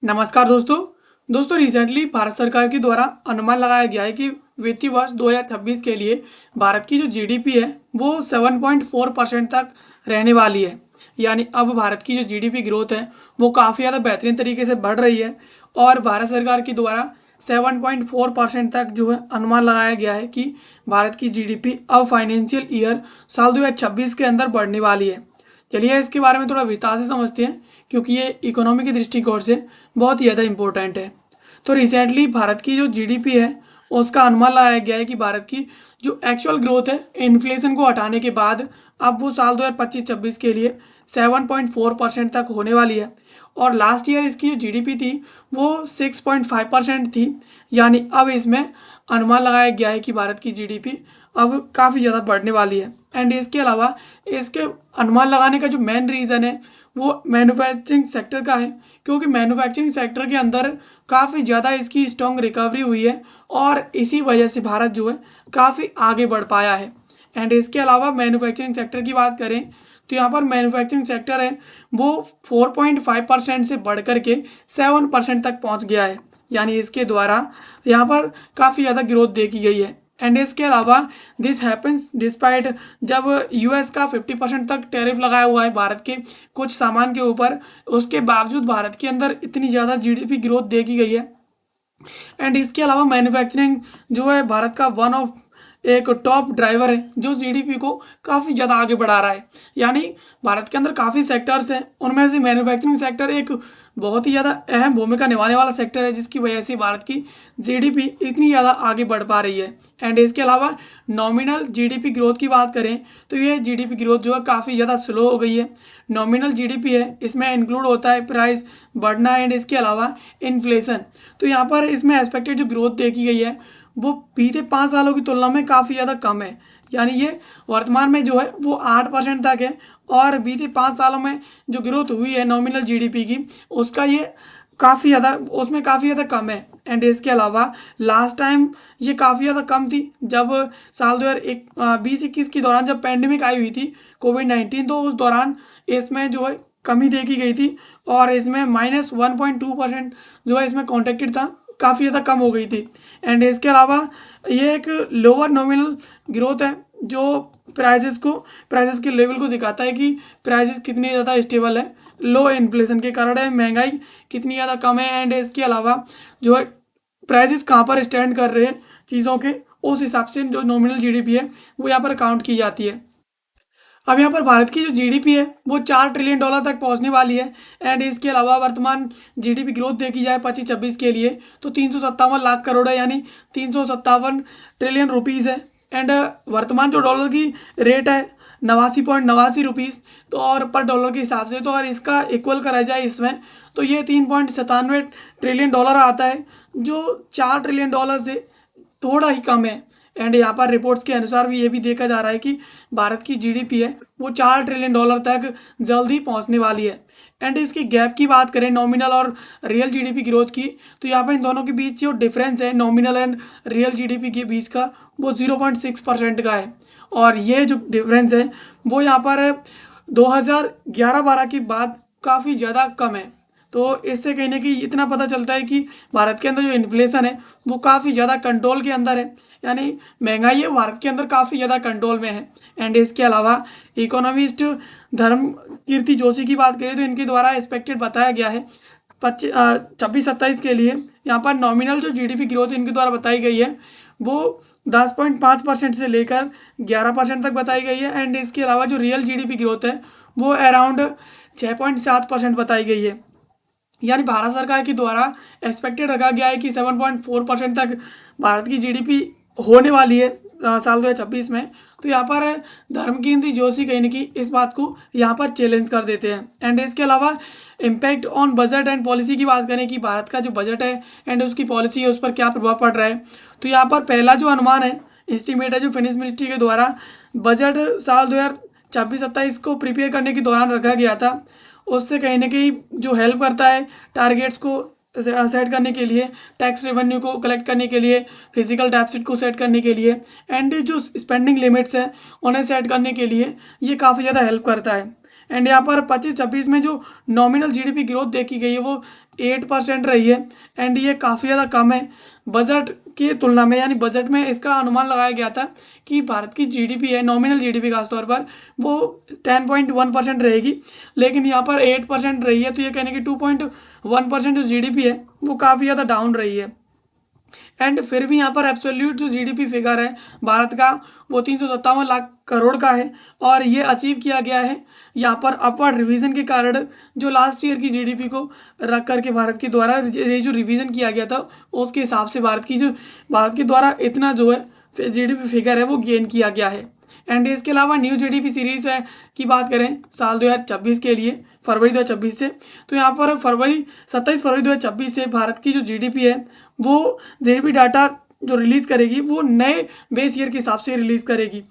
नमस्कार दोस्तों रिसेंटली भारत सरकार के द्वारा अनुमान लगाया गया है कि वित्तीय वर्ष 2026 के लिए भारत की जो जीडीपी है वो 7.4% तक रहने वाली है। यानी अब भारत की जो जीडीपी ग्रोथ है वो काफ़ी ज़्यादा बेहतरीन तरीके से बढ़ रही है और भारत सरकार के द्वारा 7.4% तक जो है अनुमान लगाया गया है कि भारत की जीडीपी अब फाइनेंशियल ईयर साल 2026 के अंदर बढ़ने वाली है। चलिए इसके बारे में थोड़ा विस्तार से समझते हैं क्योंकि ये इकोनॉमी के दृष्टिकोण से बहुत ही ज़्यादा इम्पोर्टेंट है। तो रिसेंटली भारत की जो जीडीपी है उसका अनुमान लगाया गया है कि भारत की जो एक्चुअल ग्रोथ है इन्फ्लेशन को हटाने के बाद अब वो साल 2025-26 के लिए 7.4% तक होने वाली है और लास्ट ईयर इसकी जो जीडीपी थी वो 6.5% थी। यानी अब इसमें अनुमान लगाया गया है कि भारत की जीडीपी अब काफ़ी ज़्यादा बढ़ने वाली है। एंड इसके अलावा इसके अनुमान लगाने का जो मेन रीज़न है वो मैन्युफैक्चरिंग सेक्टर का है क्योंकि मैन्युफैक्चरिंग सेक्टर के अंदर काफ़ी ज़्यादा इसकी स्ट्रॉन्ग रिकवरी हुई है और इसी वजह से भारत जो है काफ़ी आगे बढ़ पाया है। एंड इसके अलावा मैन्युफैक्चरिंग सेक्टर की बात करें तो यहाँ पर मैन्युफैक्चरिंग सेक्टर है वो 4.5% से बढ़ कर के 7% तक पहुँच गया है। यानी इसके द्वारा यहाँ पर काफ़ी ज़्यादा ग्रोथ देखी गई है। एंड इसके अलावा दिस हैपन्स डिस्पाइट जब यूएस का 50% तक टैरिफ लगाया हुआ है भारत के कुछ सामान के ऊपर, उसके बावजूद भारत के अंदर इतनी ज़्यादा जीडीपी ग्रोथ देखी गई है। एंड इसके अलावा मैन्युफैक्चरिंग जो है भारत का वन ऑफ एक टॉप ड्राइवर है जो जीडीपी को काफ़ी ज़्यादा आगे बढ़ा रहा है। यानी भारत के अंदर काफ़ी सेक्टर्स हैं, उनमें से मैन्युफैक्चरिंग सेक्टर एक बहुत ही ज़्यादा अहम भूमिका निभाने वाला सेक्टर है जिसकी वजह से भारत की जीडीपी इतनी ज़्यादा आगे बढ़ पा रही है। एंड इसके अलावा नॉमिनल जीडीपी ग्रोथ की बात करें तो ये जीडीपी ग्रोथ जो है काफ़ी ज़्यादा स्लो हो गई है। नॉमिनल जीडीपी है इसमें इंक्लूड होता है प्राइस बढ़ना एंड इसके अलावा इन्फ्लेशन। तो यहाँ पर इसमें एक्सपेक्टेड जो ग्रोथ देखी गई है वो बीते 5 सालों की तुलना में काफ़ी ज़्यादा कम है। यानी ये वर्तमान में जो है वो 8% तक है और बीते 5 सालों में जो ग्रोथ हुई है नॉमिनल जीडीपी की उसका ये काफ़ी ज़्यादा उसमें काफ़ी ज़्यादा कम है। एंड इसके अलावा लास्ट टाइम ये काफ़ी ज़्यादा कम थी जब साल 2020-21 के दौरान जब पैंडेमिक आई हुई थी कोविड-19, तो उस दौरान इसमें जो है कमी देखी गई थी और इसमें -1.2% जो है इसमें कॉन्ट्रैक्टेड था, काफ़ी ज़्यादा कम हो गई थी। एंड इसके अलावा ये एक लोअर नॉमिनल ग्रोथ है जो प्राइसेस के लेवल को दिखाता है कि प्राइसेस कितनी ज़्यादा स्टेबल है, लो इन्फ्लेशन के कारण है, महंगाई कितनी ज़्यादा कम है। एंड इसके अलावा जो है प्राइसेस कहाँ पर स्टैंड कर रहे हैं चीज़ों के, उस हिसाब से जो नॉमिनल जीडीपी है वो यहाँ पर काउंट की जाती है। अब यहाँ पर भारत की जो जीडीपी है वो $4 ट्रिलियन तक पहुँचने वाली है। एंड इसके अलावा वर्तमान जीडीपी ग्रोथ देखी जाए 25-26 के लिए तो 357 लाख करोड़ है, यानी 357 ट्रिलियन रुपीज़ है। एंड वर्तमान जो डॉलर की रेट है 89.89 रुपीज़, तो और पर डॉलर के हिसाब से तो अगर इसका इक्वल करा जाए इसमें तो ये 3.97 ट्रिलियन डॉलर आता है जो $4 ट्रिलियन से थोड़ा ही कम है। एंड यहाँ पर रिपोर्ट्स के अनुसार भी ये भी देखा जा रहा है कि भारत की जीडीपी है वो $4 ट्रिलियन तक जल्द ही पहुँचने वाली है। एंड इसकी गैप की बात करें नॉमिनल और रियल जीडीपी ग्रोथ की तो यहाँ पर इन दोनों के बीच जो डिफरेंस है नॉमिनल एंड रियल जीडीपी के बीच का वो 0.6% का है। और ये जो डिफरेंस है वो यहाँ पर 2011-12 के बाद काफ़ी ज़्यादा कम है। तो इससे कहीं ना कहीं इतना पता चलता है कि भारत के अंदर जो इन्फ्लेशन है वो काफ़ी ज़्यादा कंट्रोल के अंदर है, यानी महंगाई है भारत के अंदर काफ़ी ज़्यादा कंट्रोल में है। एंड इसके अलावा इकोनॉमिस्ट धर्म कीर्ति जोशी की बात करें तो इनके द्वारा एक्सपेक्टेड बताया गया है 26-27 के लिए यहाँ पर नॉमिनल जो जीडीपी ग्रोथ इनके द्वारा बताई गई है वो 10.5% से लेकर 11% तक बताई गई है। एंड इसके अलावा जो रियल जीडीपी ग्रोथ है वो अराउंड 6.7% बताई गई है। यानी भारत सरकार के द्वारा एक्सपेक्टेड रखा गया है कि 7.4% तक भारत की जीडीपी होने वाली है साल 2026 में। तो यहाँ पर धर्मकीर्ति जोशी कहीं ना कहीं इस बात को यहाँ पर चैलेंज कर देते हैं। एंड इसके अलावा impact on budget and policy की बात करें कि भारत का जो बजट है एंड उसकी पॉलिसी है उस पर क्या प्रभाव पड़ रहा है, तो यहाँ पर पहला जो अनुमान है एस्टिमेट है जो फिनेंस मिनिस्ट्री के द्वारा बजट साल 2026-27 को प्रिपेयर करने के दौरान रखा गया था, उससे कहीं ना कहीं जो हेल्प करता है टारगेट्स को सेट करने के लिए, टैक्स रेवेन्यू को कलेक्ट करने के लिए, फिजिकल डेफिसिट को सेट करने के लिए एंड जो स्पेंडिंग लिमिट्स हैं उन्हें सेट करने के लिए ये काफ़ी ज़्यादा हेल्प करता है। एंड यहाँ पर 25-26 में जो नॉमिनल जीडीपी ग्रोथ देखी गई है वो 8% रही है एंड ये काफ़ी ज़्यादा कम है बजट की तुलना में। यानी बजट में इसका अनुमान लगाया गया था कि भारत की जीडीपी है, नॉमिनल जीडीपी खासतौर पर, वो 10.1% रहेगी, लेकिन यहाँ पर 8% रही है। तो ये कहने की 2.1% जो जीडीपी है वो काफ़ी ज़्यादा डाउन रही है। एंड फिर भी यहाँ पर एब्सोल्यूट जो जीडीपी फिगर है भारत का वो 357 लाख करोड़ का है और ये अचीव किया गया है यहाँ पर अपवर्ड रिवीजन के कारण। जो लास्ट ईयर की जीडीपी को रख करके भारत के द्वारा ये जो रिवीजन किया गया था उसके हिसाब से भारत के द्वारा इतना जो है जीडीपी फिगर है वो गेन किया गया है। एंड इसके अलावा न्यू जीडीपी सीरीज है की बात करें साल 2026 के लिए, फरवरी 2026 से, तो यहाँ पर 27 फरवरी 2026 से भारत की जो जीडीपी है वो जीडीपी डाटा जो रिलीज़ करेगी वो नए बेस ईयर के हिसाब से रिलीज़ करेगी।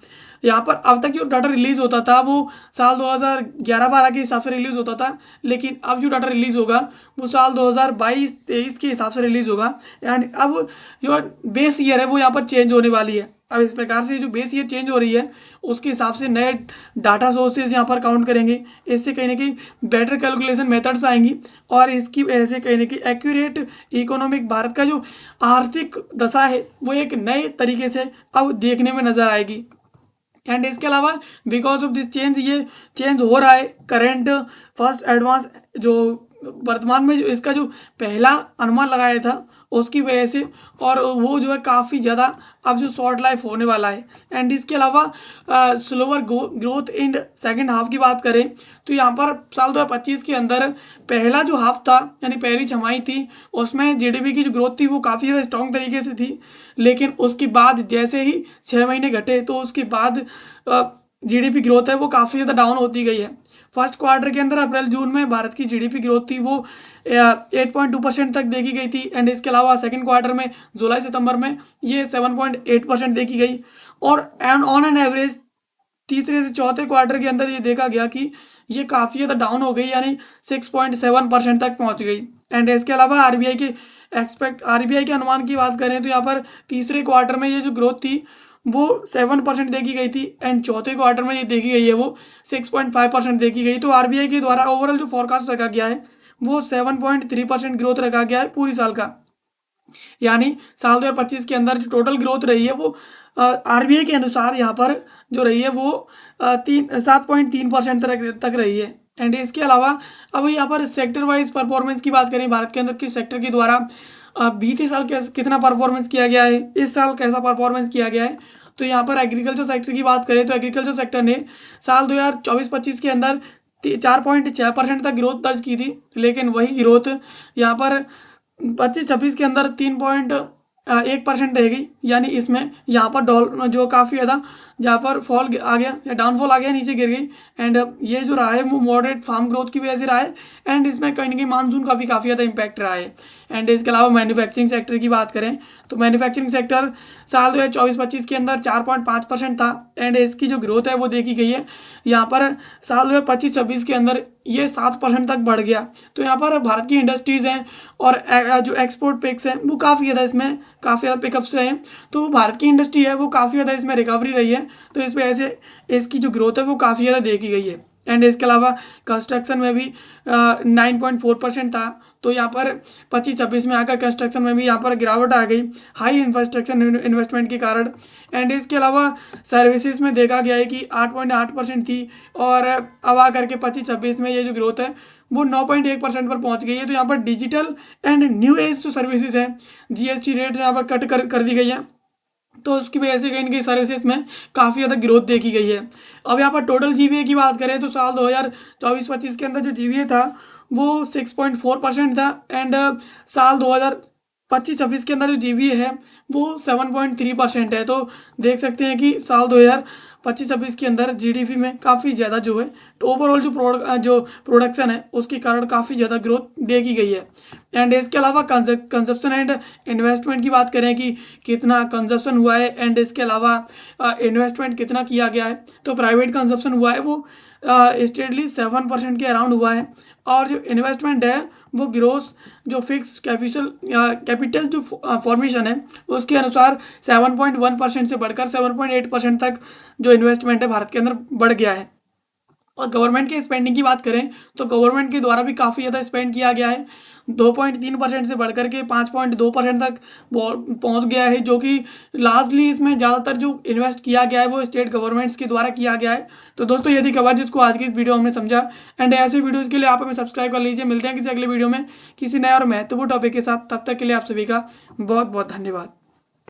यहाँ पर अब तक जो डाटा रिलीज़ होता था वो साल 2011-12 के हिसाब से रिलीज़ होता था, लेकिन अब जो डाटा रिलीज़ होगा वो साल 2022-23 के हिसाब से रिलीज़ होगा। यानी अब जो बेस ईयर है वो यहाँ पर चेंज होने वाली है। अब इस प्रकार से जो बेस ईयर चेंज हो रही है उसके हिसाब से नए डाटा सोर्सेज यहाँ पर काउंट करेंगे। इससे कहीं ना कहीं बेटर कैलकुलेशन मेथड्स आएंगी और इसकी वजह से कहीं ना कहीं एक्यूरेट इकोनॉमिक भारत का जो आर्थिक दशा है वो एक नए तरीके से अब देखने में नजर आएगी। एंड इसके अलावा बिकॉज ऑफ दिस चेंज, ये चेंज हो रहा है करंट फर्स्ट एडवांस जो वर्तमान में जो इसका जो पहला अनुमान लगाया था उसकी वजह से, और वो जो है काफ़ी ज़्यादा अब जो शॉर्ट लाइफ होने वाला है। एंड इसके अलावा slower growth in second half की बात करें तो यहाँ पर साल 2025 के अंदर पहला जो हाफ था यानी पहली छमाही थी उसमें जीडीपी की जो ग्रोथ थी वो काफ़ी ज़्यादा स्ट्रॉन्ग तरीके से थी, लेकिन उसके बाद जैसे ही 6 महीने घटे तो उसके बाद जीडीपी ग्रोथ है वो काफ़ी ज़्यादा डाउन होती गई है। फर्स्ट क्वार्टर के अंदर अप्रैल जून में भारत की जीडीपी ग्रोथ थी वो 8.2% तक देखी गई थी। एंड इसके अलावा सेकंड क्वार्टर में जुलाई सितंबर में ये 7.8% देखी गई और ऑन एन एवरेज तीसरे से चौथे क्वार्टर के अंदर ये देखा गया कि ये काफ़ी ज़्यादा डाउन हो गई यानी 6.7% तक पहुंच गई। एंड इसके अलावा आरबीआई के अनुमान की बात करें तो यहाँ पर तीसरे क्वार्टर में ये जो ग्रोथ थी वो 7% देखी गई थी एंड चौथे क्वार्टर में ये देखी गई है वो 6.5% देखी गई। तो आरबीआई के द्वारा ओवरऑल जो फोरकास्ट रखा गया है वो 7.3% ग्रोथ रखा गया है पूरी साल का। यानी साल 2025 के अंदर जो टोटल ग्रोथ रही है वो आरबीआई के अनुसार यहाँ पर जो रही है वो 7.3% तक रही है। एंड इसके अलावा अब यहाँ पर सेक्टर वाइज परफॉर्मेंस की बात करें भारत के अंदर किस सेक्टर के द्वारा बीते साल कितना परफॉर्मेंस किया गया है, इस साल कैसा परफॉर्मेंस किया गया है, तो यहाँ पर एग्रीकल्चर सेक्टर की बात करें तो एग्रीकल्चर सेक्टर ने साल 2024-25 के अंदर 4.6% तक ग्रोथ दर्ज की थी, लेकिन वही ग्रोथ यहाँ पर 25-26 के अंदर 3.1% रहेगी। यानी इसमें यहाँ पर जो काफ़ी ज़्यादा जहाँ पर फॉल आ गया या डाउनफॉल आ गया, नीचे गिर गई। एंड ये जो रहा है वो मॉडरेट फार्म ग्रोथ की वजह से रहा है एंड इसमें कहीं ना कहीं मानसून का भी काफ़ी ज़्यादा इम्पैक्ट रहा है। एंड इसके अलावा मैन्युफैक्चरिंग सेक्टर की बात करें तो मैन्युफैक्चरिंग सेक्टर साल 2024-25 के अंदर 4.5% था एंड इसकी जो ग्रोथ है वो देखी गई है यहाँ पर साल 2025-26 के अंदर ये 7% तक बढ़ गया। तो यहाँ पर भारत की इंडस्ट्रीज़ हैं और जो एक्सपोर्ट पिक्स हैं वो काफ़ी ज़्यादा इसमें काफ़ी ज़्यादा पिकअप्स रहे हैं। तो भारत की इंडस्ट्री है वो काफ़ी ज़्यादा इसमें रिकवरी रही है, तो इस वजह से इसकी जो ग्रोथ है वो काफ़ी ज़्यादा देखी गई है। एंड इसके अलावा कंस्ट्रक्शन में भी 9.4% था, तो यहाँ पर 25-26 में आकर कंस्ट्रक्शन में भी यहाँ पर गिरावट आ गई हाई इंफ्रास्ट्रक्चर इन्वेस्टमेंट के कारण। एंड इसके अलावा सर्विसेज में देखा गया है कि 8.8% थी और अब आकर के 25-26 में ये जो ग्रोथ है वो 9.1% पर पहुंच गई है। तो यहाँ पर डिजिटल एंड न्यू एज जो सर्विसेज हैं जीएसटी रेट यहाँ पर कट कर दी गई है, तो उसकी वजह से कहीं ना कहीं सर्विसेज में काफ़ी ज़्यादा ग्रोथ देखी गई है। अब यहाँ पर टोटल जीवीए की बात करें तो साल 2024-25 के अंदर जो जीवीए था वो 6.4% था एंड साल 2025-26 के अंदर जो जीवीए है वो 7.3% है। तो देख सकते हैं कि साल 2025-26 के अंदर जीडीपी में काफ़ी ज़्यादा जो है ओवरऑल जो प्रोडक्शन है उसके कारण काफ़ी ज़्यादा ग्रोथ देखी गई है। एंड इसके अलावा कंजप्शन एंड इन्वेस्टमेंट की बात करें कि कितना कंजप्शन हुआ है एंड इसके अलावा इन्वेस्टमेंट कितना किया गया है, तो प्राइवेट कंजप्शन हुआ है वो स्टेडली 7% के अराउंड हुआ है और जो इन्वेस्टमेंट है वो ग्रोस जो फिक्स कैपिटल जो फॉर्मेशन है उसके अनुसार 7.1% से बढ़कर 7.8% तक जो इन्वेस्टमेंट है भारत के अंदर बढ़ गया है। और गवर्नमेंट के स्पेंडिंग की बात करें तो गवर्नमेंट के द्वारा भी काफ़ी ज़्यादा स्पेंड किया गया है। 2.3% से बढ़कर के 5.2% तक पहुंच गया है, जो कि लार्जली इसमें ज़्यादातर जो इन्वेस्ट किया गया है वो स्टेट गवर्नमेंट्स के द्वारा किया गया है। तो दोस्तों ये थी खबर जिसको आज की इस वीडियो में हमने समझा। एंड ऐसे वीडियोज़ के लिए आप हमें सब्सक्राइब कर लीजिए। मिलते हैं किसी अगले वीडियो में किसी नए और महत्वपूर्ण टॉपिक के साथ। तब तक के लिए आप सभी का बहुत बहुत धन्यवाद।